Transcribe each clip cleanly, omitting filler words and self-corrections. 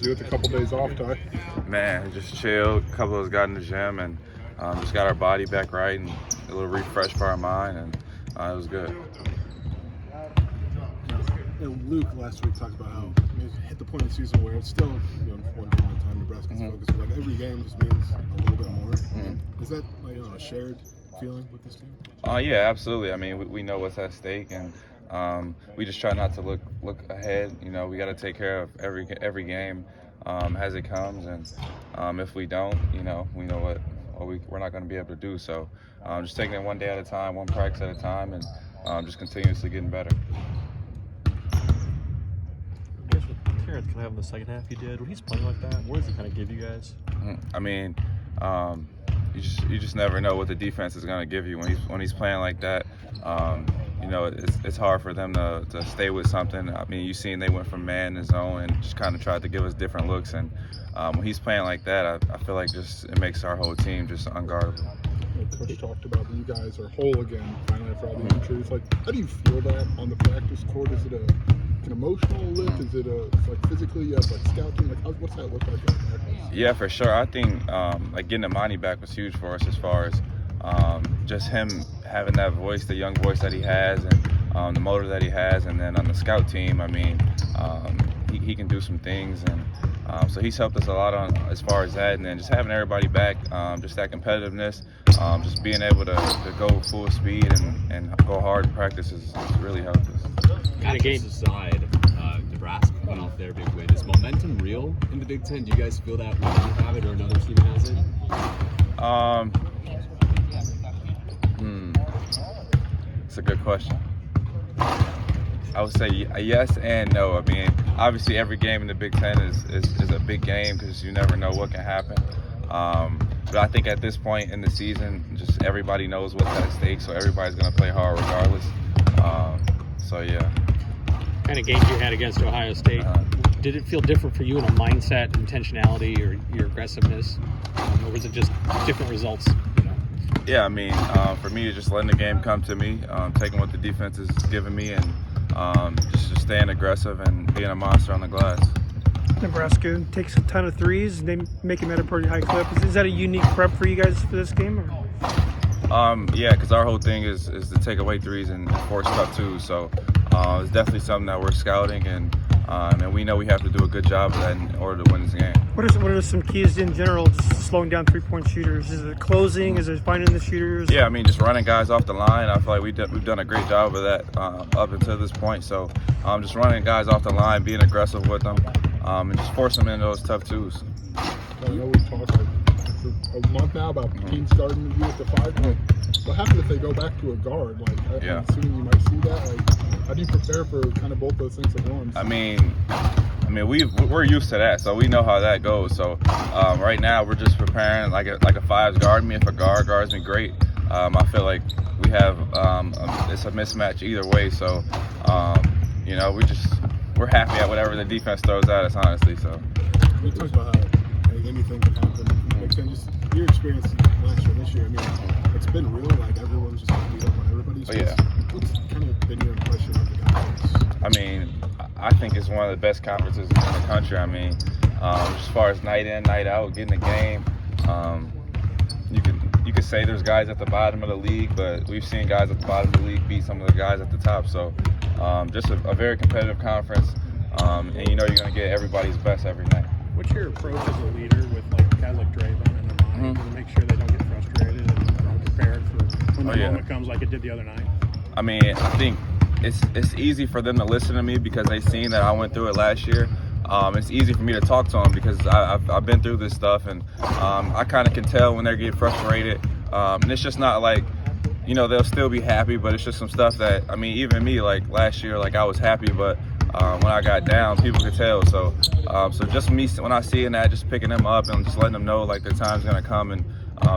You with a couple days off, Ty? Man, just chilled. A couple of us got in the gym and just got our body back right and a little refresh for our mind, and it was good. And Luke last week talked about how it hit the point of the season where it's still one game at a time. Nebraska's focus, but like every game just means a little bit more. Is that a shared feeling with this team? Yeah, absolutely. I mean, we know what's at stake, and we just try not to look ahead. We got to take care of every game as it comes, and if we don't, we know what we're not going to be able to do. So just taking it one day at a time, one practice at a time, and just continuously getting better. I guess with Terrence kind of having the second half he did, when he's playing like that, what does he kind of give you guys? I mean, you just never know what the defense is going to give you when he's playing like that. It's hard for them to stay with something. I mean, you've seen they went from man to zone and just kind of tried to give us different looks. And when he's playing like that, I feel like it makes our whole team just unguardable. Coach talked about that you guys are whole again, finally, after all the injuries. Like, how do you feel that on the practice court? Is it an emotional lift? Is it like physically? You have scouting. What's that look like in practice? Yeah, for sure. I think getting Amani back was huge for us as far as just him having that voice, the young voice that he has, and the motor that he has. And then on the scout team, I mean, he can do some things, and so he's helped us a lot as far as that. And then just having everybody back, just that competitiveness, just being able to go full speed and go hard in practice has really helped us. Kind of game aside, Nebraska coming off their big win. Is momentum real in the Big Ten? Do you guys feel that when you have it or another team has it? It's a good question. I would say yes and no. I mean, obviously every game in the Big Ten is a big game because you never know what can happen. But I think at this point in the season, just everybody knows what's at stake, so everybody's going to play hard regardless. So, yeah. Kind of games you had against Ohio State, did it feel different for you in a mindset, intentionality, or your aggressiveness? Or was it just different results? Yeah, I mean, for me, just letting the game come to me, taking what the defense is giving me, and just staying aggressive and being a monster on the glass. Nebraska takes a ton of threes, and they make them at a pretty high clip. Is that a unique prep for you guys for this game? Or? Yeah, because our whole thing is to take away threes and force stuff too. So it's definitely something that we're scouting, and we know we have to do a good job of that in order to win this game. What are some keys in general, just slowing down three-point shooters? Is it closing? Is it finding the shooters? Yeah, I mean, just running guys off the line. I feel like we've done a great job of that up until this point. So just running guys off the line, being aggressive with them, and just forcing them into those tough twos. I know we've talked for a month now about teams starting to use the five. What happens if they go back to a guard? I'm assuming you might see that. How do you prepare for kind of both those things at once? I mean, we're used to that, so we know how that goes. So right now we're just preparing like a fives guard me. If a guard guards me, great. I feel like we have it's a mismatch either way. So we're happy at whatever the defense throws at us, honestly. So we talked about how anything can happen. Just your experience last year, this year. I mean, it's been real. Like everyone's just beat up on everybody. So what's kind of been your impression of the conference? I mean, I think it's one of the best conferences in the country. I mean, as far as night in, night out, getting the game, you could say there's guys at the bottom of the league, but we've seen guys at the bottom of the league beat some of the guys at the top. So just a very competitive conference, and you're going to get everybody's best every night. What's your approach as a leader with guys like Draven and Amani to make sure they don't get frustrated and prepared for when the moment comes like it did the other night? I mean, I think it's easy for them to listen to me because they've seen that I went through it last year. It's easy for me to talk to them because I've been through this stuff, and I kind of can tell when they're getting frustrated. And it's just not like, they'll still be happy, but it's just some stuff that, I mean, even me, like last year, like I was happy, but when I got down, people could tell. So just me, when I see that, just picking them up and just letting them know like their time's gonna come, and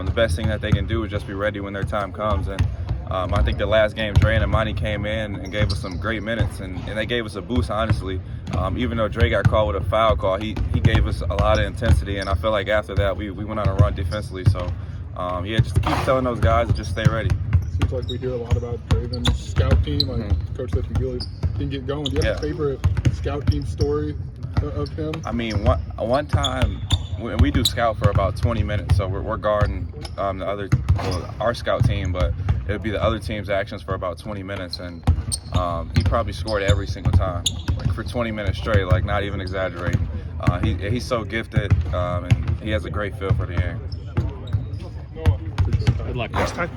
the best thing that they can do is just be ready when their time comes. And I think the last game, Dre and Amani came in and gave us some great minutes, and they gave us a boost, honestly. Even though Dre got called with a foul call, he gave us a lot of intensity, and I feel like after that we went on a run defensively. So just keep telling those guys to just stay ready. Seems like we hear a lot about Draven's scout team, Coach that you really didn't get going. Do you have a favorite scout team story of him? I mean, one time we do scout for about 20 minutes, so we're guarding our scout team, but it would be the other team's actions for about 20 minutes, and he probably scored every single time, like for 20 minutes straight, like not even exaggerating. He's so gifted, and he has a great feel for the game. Good luck. Next time.